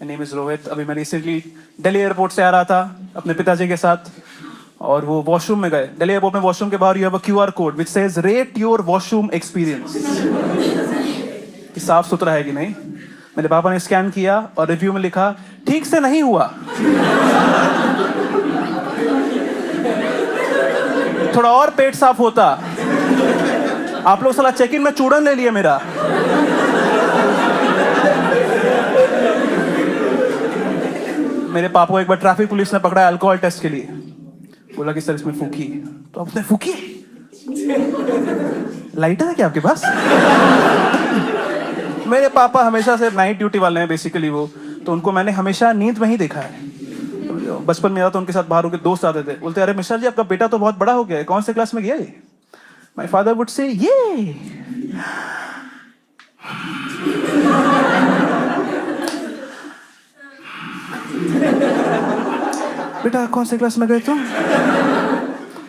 Name is Rohit. अभी मैं recently Delhi airport से आ रहा था अपने पिताजी के साथ, और वो वॉशरूम में गए। दिल्ली एयरपोर्ट में वॉशरूम के बाहर you have a QR code which says rate your washroom experience, कि साफ सुथरा है कि नहीं। मेरे पापा ने स्कैन किया और रिव्यू में लिखा ठीक से नहीं हुआ, थोड़ा और पेट साफ होता। आप लोग साला चेक इन में चूड़न ले लिए मेरा। मेरे पापा को एक बार ट्रैफिक पुलिस ने पकड़ा अल्कोहल टेस्ट के लिए। बोला कि सर इसमें फूकी, तो आपने फूकी? लाइटर है क्या आपके पास? मेरे पापा हमेशा से नाइट ड्यूटी वाले हैं बेसिकली वो, तो उनको मैंने हमेशा नींद में ही देखा है। बचपन में आता तो उनके साथ बाहर उनके दोस्त आते थे, बोलते अरे मिस्टर जी आपका बेटा तो बहुत बड़ा हो गया है, कौन से क्लास में गया ये? माय फादर वुड से ये बेटा कौन से क्लास में गए तुम?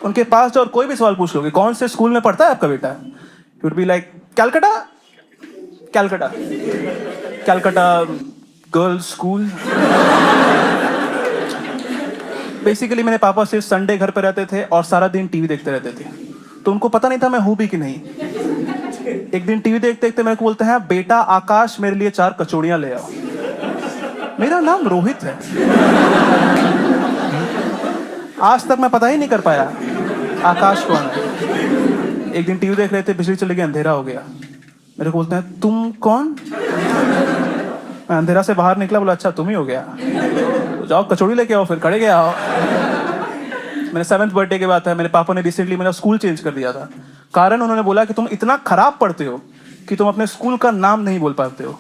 उनके पास जो और कोई भी सवाल पूछ लोगे कौन से स्कूल में पढ़ता है आपका बेटा, it would be like Calcutta, Calcutta, Calcutta girls school. Basically मेरे पापा सिर्फ संडे घर पे रहते थे और सारा दिन टीवी देखते रहते थे, तो उनको पता नहीं था मैं हूं भी कि नहीं। एक दिन टीवी देखते देखते मेरे को बोलते हैं बेटा आकाश मेरे लिए 4 कचौड़ियां ले आओ। मेरा नाम रोहित है। आज तक मैं पता ही नहीं कर पाया आकाश कौन है। एक दिन टीवी देख रहे थे, बिजली चली गई, अंधेरा हो गया। मेरे को बोलते हैं तुम कौन? मैं अंधेरा से बाहर निकला, बोला अच्छा तुम ही हो गया, तो जाओ कचौड़ी लेके आओ, फिर खड़े गए आओ। मेरे 7th बर्थडे के बाद है, मेरे पापा ने रिसेंटली मेरा स्कूल चेंज कर दिया था। कारण उन्होंने बोला कि तुम इतना खराब पढ़ते हो कि तुम अपने स्कूल का नाम नहीं बोल पाते हो,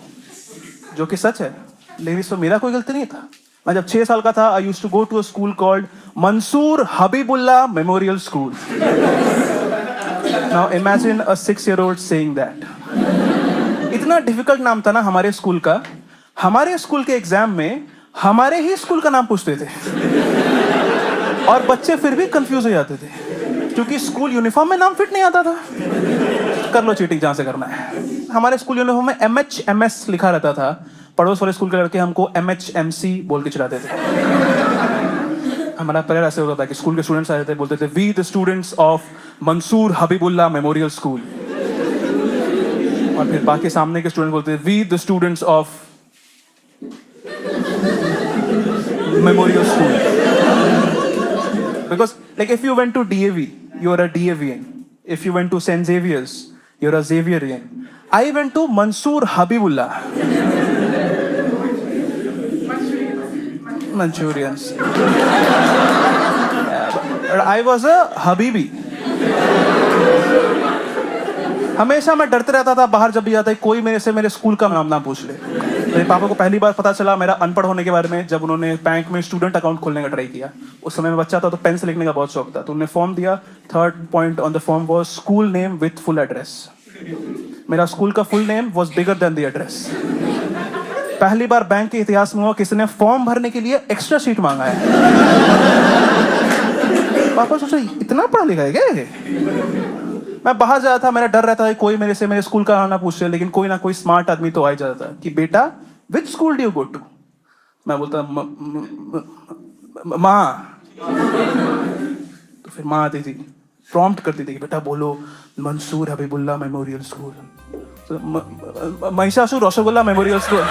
जो कि सच है, लेकिन इसमें मेरा कोई गलती नहीं था। मैं जब 6 साल का था, I used to go to a school called Mansoor Habibullah memorial school. Now imagine a 6-year-old saying that. इतना डिफिकल्ट नाम था ना हमारे स्कूल का, हमारे स्कूल के एग्जाम में हमारे ही स्कूल का नाम पूछते थे और बच्चे फिर भी कंफ्यूज हो जाते थे क्योंकि स्कूल यूनिफॉर्म में नाम फिट नहीं आता था। कर लो चीटिंग जहां से करना है। हमारे स्कूल यूनिफॉर्म में MHMS लिखा रहता था, पड़ोस वाले स्कूल के लड़के हमको MHMC बोल के चिढ़ाते थे। हमारा प्रेयर ऐसे होता था कि स्कूल के स्टूडेंट्स आते थे, बोलते थे we the students of Mansoor Habibullah memorial school, और फिर बाकी सामने के स्टूडेंट बोलते थे we the students of memorial school. Because like if you went to DAV you are a DAVian, if you went to St. Xavier's you're a Xavierian. I went to Mansoor Habibullah. Manchurians. But I was a Habibi. हमेशा मैं डरते रहता था बाहर जब भी जाता है कोई मेरे से मेरे स्कूल का नाम ना पूछ ले। मेरे पापा को पहली बार पता चला मेरा अनपढ़ होने के बारे में जब उन्होंने बैंक में स्टूडेंट अकाउंट खोलने का ट्राई किया। उस समय मैं बच्चा था तो पेन से लिखने का बहुत शौक था, तो उन्होंने फॉर्म दिया। 3rd point on the form was school name with full address. मेरा स्कूल का full name was bigger than the address. पहली बार बैंक के इतिहास में हुआ किसी ने फॉर्म भरने के लिए एक्स्ट्रा शीट मांगा है। पापा सोचा इतना पढ़ा लिखा है क्या? मैं बाहर जाता था, मेरा डर रहता था कोई मेरे से मेरे स्कूल का नाम ना पूछ ले, लेकिन कोई ना कोई स्मार्ट आदमी तो आ ही जाता था कि बेटा which school do you go to? मैं बोलता माँ, तो फिर माँ आती थी, प्रॉम्प्ट करती थी कि बेटा बोलो मंसूर हबीबुल्ला मेमोरियल स्कूल, तो महिषासुर रसगुल्ला मेमोरियल स्कूल।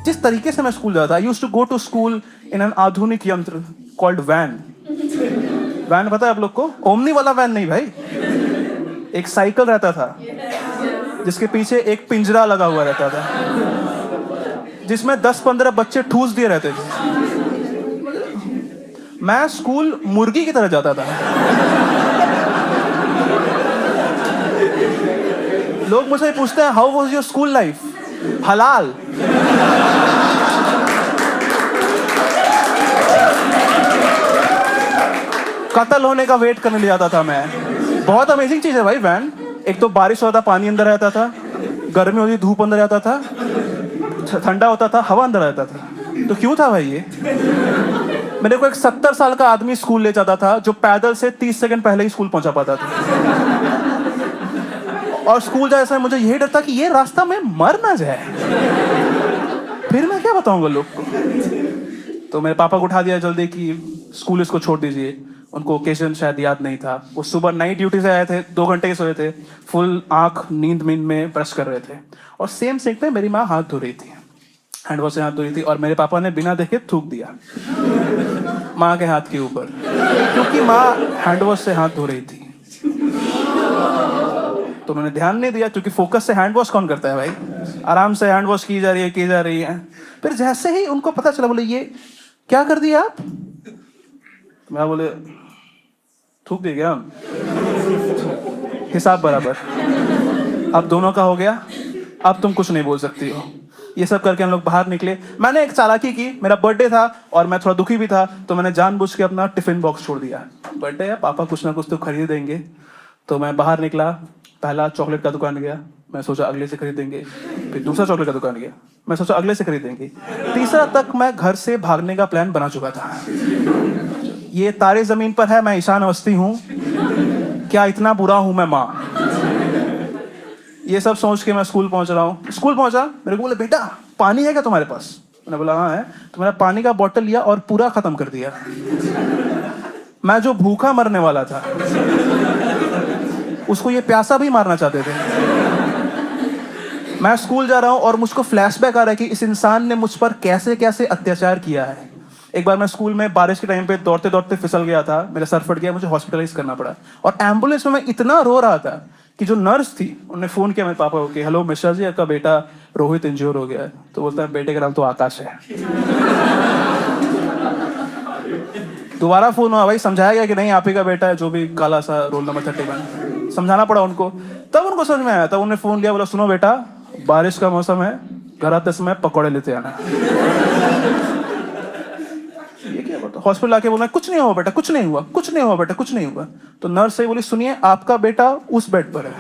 जिस तरीके से मैं स्कूल जाता, I used to go to school in an आधुनिक यंत्र कॉल्ड वैन। वैन पता है आप लोग को? ओमनी वाला वैन नहीं भाई, एक साइकिल रहता था जिसके पीछे एक पिंजरा लगा हुआ रहता था, जिसमें 10-15 बच्चे ठूस दिए रहते थे। मैं स्कूल मुर्गी की तरह जाता था। लोग मुझसे पूछते हैं how was your school life? हलाल। कत्ल होने का वेट करने ले जाता था मैं। बहुत अमेजिंग चीज है भाई वैन। एक तो बारिश होता, पानी अंदर रहता था, गर्मी होती, धूप अंदर जाता था, ठंडा होता था, हवा अंदर रहता था। तो क्यों था भाई ये? मेरे को एक 70 साल का आदमी स्कूल ले जाता था जो पैदल से 30 सेकंड पहले ही स्कूल पहुंचा पाता था। और स्कूल जाए समय मुझे यही डर था कि ये रास्ता में मर ना जाए, फिर मैं क्या बताऊंगा लोग को। तो मेरे पापा को उठा दिया जल्दी कि स्कूल इसको छोड़ दीजिए। उनको ओकेजन शायद याद नहीं था। वो सुबह नाइट ड्यूटी से आए थे, 2 घंटे के सोए थे, फुल आंख नींद में ब्रश कर रहे थे। और सेम सिंक पे मेरी माँ हाथ धो रही थी, हैंड वॉश से हाथ धो रही थी। और मेरे पापा ने बिना देखे थूक दिया माँ के हाथ के ऊपर, क्योंकि माँ हैंड वॉश से हाथ धो रही थी। तो उन्होंने ध्यान नहीं दिया, क्योंकि फोकस से हैंड वॉश कौन करता है भाई। आराम से हैंड वॉश की जा रही है। फिर जैसे ही उनको पता चला, बोले ये क्या कर दिया आप। मैं बोले थूक दे गया, हिसाब बराबर, अब दोनों का हो गया, अब तुम कुछ नहीं बोल सकती हो। ये सब करके हम लोग बाहर निकले। मैंने एक चालाकी की, मेरा बर्थडे था और मैं थोड़ा दुखी भी था, तो मैंने जानबूझ के अपना टिफिन बॉक्स छोड़ दिया। बर्थडे है, पापा कुछ ना कुछ तो खरीद देंगे। तो मैं बाहर निकला, पहला चॉकलेट का दुकान गया, मैं सोचा अगले से खरीदेंगे। फिर दूसरा चॉकलेट का दुकान गया, मैं सोचा अगले से खरीदेंगे। तीसरा तक मैं घर से भागने का प्लान बना चुका था। ये तारे जमीन पर है, मैं ईशान अवस्थी हूँ, क्या इतना बुरा हूं मैं माँ। ये सब सोच के मैं स्कूल पहुंच रहा हूँ। स्कूल पहुंचा, मेरे को बोले बेटा पानी है क्या तुम्हारे पास। मैंने बोला हाँ है। तो मैंने पानी का बोतल लिया और पूरा खत्म कर दिया। मैं जो भूखा मरने वाला था, उसको ये प्यासा भी मारना चाहते थे। मैं स्कूल जा रहा हूँ और मुझको फ्लैशबैक आ रहा है कि इस इंसान ने मुझ पर कैसे कैसे अत्याचार किया है। एक बार मैं स्कूल में बारिश के टाइम पे दौड़ते दौड़ते फिसल गया था, मेरा सर फट गया, मुझे हॉस्पिटलाइज करना पड़ा। और एम्बुलेंस में मैं इतना रो रहा था कि जो नर्स थी उन्होंने फोन किया मेरे पापा को कि हेलो मिश्रा जी, आपका बेटा रोहित इंज्योर हो गया है। तो बोलता है बेटे का नाम तो आकाश है। दोबारा फोन हुआ, भाई समझाया गया कि नहीं आप ही का बेटा है, जो भी काला सा रोल नंबर 31। समझाना पड़ा उनको, तब उनको समझ में आया। तब उन्होंने फोन लिया, बोला सुनो बेटा बारिश का मौसम है, घर आते समय पकौड़े लेते आना। ये क्या बात, हॉस्पिटल आके बोला कुछ नहीं हुआ बेटा, कुछ नहीं हुआ, कुछ नहीं हुआ बेटा, कुछ नहीं हुआ। तो नर्स से बोली सुनिए आपका बेटा उस बेड पर है।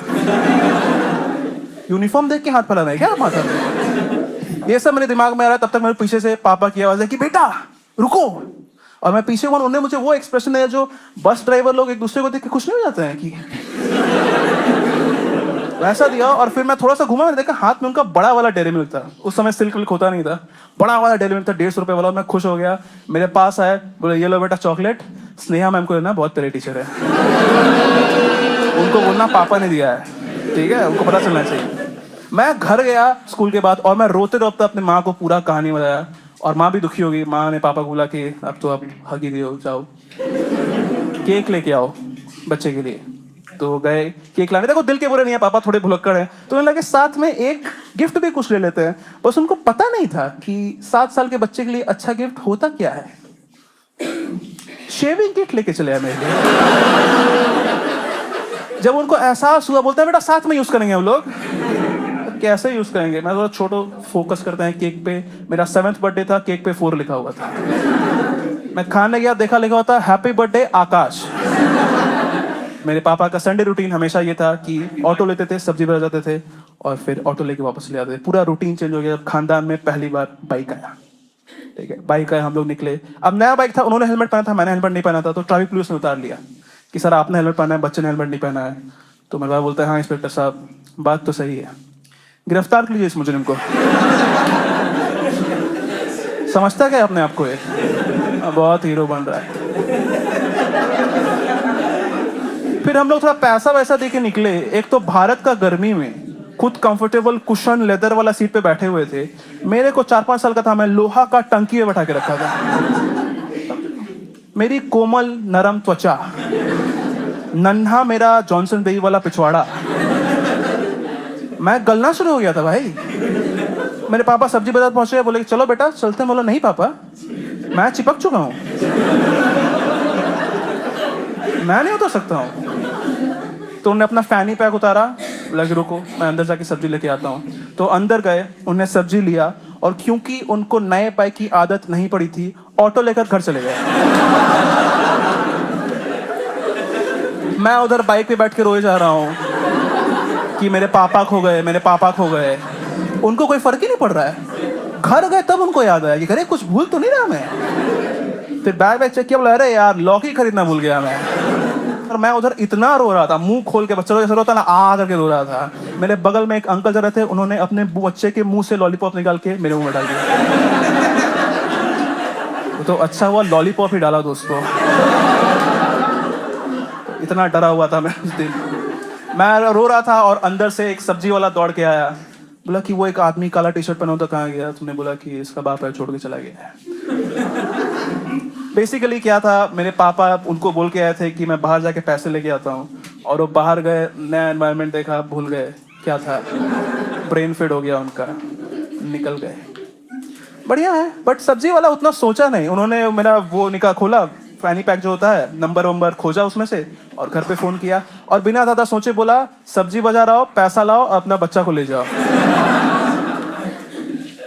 यूनिफॉर्म देख के हाथ फैलाना है क्या माथा में। ये सब मेरे दिमाग में आ रहा है। तब तक मेरे पीछे से पापा की आवाज है कि बेटा रुको। और मैं पीछे हुआ, उन्होंने मुझे वो एक्सप्रेशन दिया जो बस ड्राइवर लोग एक दूसरे को देख के खुश नहीं हो जाते हैं कि वैसा दिया। और फिर मैं थोड़ा सा घुमा, मैंने देखा हाथ में उनका बड़ा वाला डेयरी मिल्क था। उस समय सिल्क मिल्क होता नहीं था, बड़ा वाला डेयरी मिल्क था, 150 रुपए वाला। मैं खुश हो गया, मेरे पास आए, बोले ये लो बेटा चॉकलेट, स्नेहा मैम को देना, बहुत प्यारे टीचर है, उनको बोलना पापा ने दिया है, ठीक है, उनको पता चलना चाहिए। मैं घर गया स्कूल के बाद और मैं रोते रोते अपने माँ को पूरा कहानी बताया। और माँ भी दुखी होगी। माँ ने पापा को बोला कि अब तो आप हगी दियो, जाओ केक लेके आओ बच्चे के लिए। तो गए केक लाने। देखो दिल के बुरे नहीं है, पापा थोड़े भुलक्कड़ हैं, तो उन्हें लगे साथ में एक गिफ्ट भी कुछ ले लेते हैं। बस उनको पता नहीं था कि 7 साल के बच्चे के लिए अच्छा गिफ्ट होता क्या है। शेविंग किट लेके चले आए मेरे लिए। जब उनको एहसास हुआ, बोलता है बेटा साथ में यूज करेंगे हम लोग। कैसे यूज करेंगे, मैं थोड़ा छोटो फोकस करते हैं केक पे। मेरा 7th बर्थडे था, केक पे 4 लिखा हुआ था। मैं खाने गया, देखा लिखा हुआ था हैप्पी बर्थडे आकाश। मेरे पापा का संडे रूटीन हमेशा ये था कि ऑटो लेते थे, सब्जी भर जाते थे और फिर ऑटो लेके वापस ले आते थे। पूरा रूटीन चेंज हो गया जब खानदान में पहली बार बाइक आया। ठीक है, बाइक आया, हम लोग निकले। अब नया बाइक था, उन्होंने हेलमेट पहना था, मैंने हेलमेट नहीं पहना था। तो ट्रैफिक पुलिस ने उतार लिया कि सर आपने हेलमेट पहना है, बच्चे ने हेलमेट नहीं पहना है। तो मेरा भाई बोलता है हाँ इंस्पेक्टर साहब बात तो सही है, गिरफ्तार कर लीजिए इस मुजरिम को। समझता क्या अपने आप को, ये बहुत हीरो बन रहा है। फिर हम लोग थोड़ा पैसा वैसा देके निकले। एक तो भारत का गर्मी में खुद कंफर्टेबल कुशन लेदर वाला सीट पे बैठे हुए थे। मेरे को 4-5 साल का था, मैं लोहा का टंकी में बैठा के रखा था। मेरी कोमल नरम त्वचा, नन्हा मेरा जॉनसन बेबी वाला पिछवाड़ा, मैं गलना शुरू हो गया था भाई। मेरे पापा सब्जी बाजार पहुंचे, बोले चलो बेटा चलते हैं। बोला नहीं पापा मैं चिपक चुका हूं, मैं नहीं उतर सकता हूं। तो उन्होंने अपना फैनी पैक उतारा, बोला कि रुको मैं अंदर जाके सब्जी लेके आता हूं। तो अंदर गए, उन्हें सब्जी लिया और क्योंकि उनको नए बाइक की आदत नहीं पड़ी थी, ऑटो लेकर घर चले गए। मैं उधर बाइक पे बैठ के रोए जा रहा हूं कि मेरे पापा खो गए, मेरे पापा खो गए। उनको कोई फर्क ही नहीं पड़ रहा है। घर गए तब उनको याद आया कि अरे कुछ भूल तो नहीं रहा मैं। फिर बैग चेक किया, बोला अरे यार लौकी खरीदना भूल गया मैं। और मैं उधर इतना रो रहा था, मुंह खोल के, बच्चा जैसे रोता ना आ करके रो रहा था। मेरे बगल में एक अंकल जा रहे थे, उन्होंने अपने बच्चे के मुंह से लॉलीपॉप निकाल के मेरे मुंह में डाल दिया। तो अच्छा हुआ लॉलीपॉप ही डाला दोस्तों। इतना डरा हुआ था मैं उस दिन। मैं रो रहा था और अंदर से एक सब्जी वाला दौड़ के आया, बोला कि वो एक आदमी काला टी शर्ट पहना होता कहाँ गया? तुमने बोला कि इसका बाप है, छोड़ के चला गया है। बेसिकली क्या था, मेरे पापा उनको बोल के आए थे कि मैं बाहर जाके पैसे लेके आता हूँ, और वो बाहर गए, नया एनवायरनमेंट देखा, भूल गए क्या था, ब्रेन फेड हो गया उनका, निकल गए। बढ़िया है, बट सब्जी वाला उतना सोचा नहीं। उन्होंने मेरा वो निकाह खोला, फैनी पैक जो होता है, नंबर खोजा उसमें से, और घर पे फोन किया, और बिना ज़्यादा सोचे बोला सब्जी बाजार आओ, पैसा लाओ, अपना बच्चा को ले जाओ।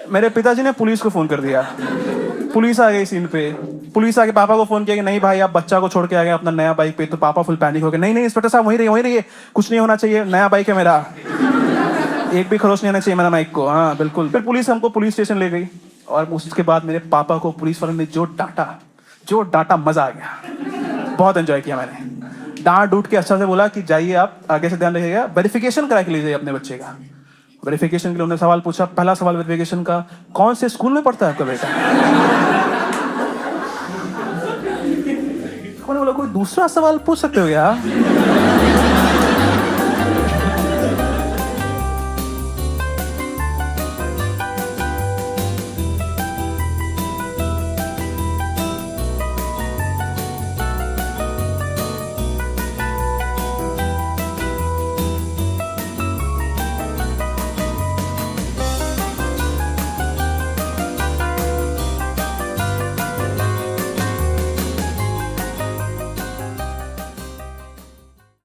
मेरे पिताजी ने पुलिस को फोन कर दिया। पुलिस आ गई सीन पे। पुलिस आके पापा को फोन किया कि नहीं भाई आप बच्चा को छोड़ के आ गए अपना नया बाइक पे। तो पापा फुल पैनिक हो गए, नहीं इंस्पेक्टर साहब वहीं रहिए, कुछ नहीं होना चाहिए, नया बाइक है मेरा, एक भी खरोच नहीं आना चाहिए मेरा बाइक को। हाँ बिल्कुल। फिर पुलिस हमको पुलिस स्टेशन ले गई, और उसके बाद मेरे पापा को पुलिस वालों ने जो डांटा मजा आ गया, बहुत एंजॉय किया मैंने। डांट डूट के अच्छा से बोला कि जाइए आप आगे से ध्यान रखिएगा, वेरिफिकेशन करा के लीजिए अपने बच्चे का। वेरिफिकेशन के लिए उन्होंने सवाल पूछा। पहला सवाल वेरिफिकेशन का, कौन से स्कूल में पढ़ता है आपका बेटा? बोला कोई दूसरा सवाल पूछ सकते हो क्या?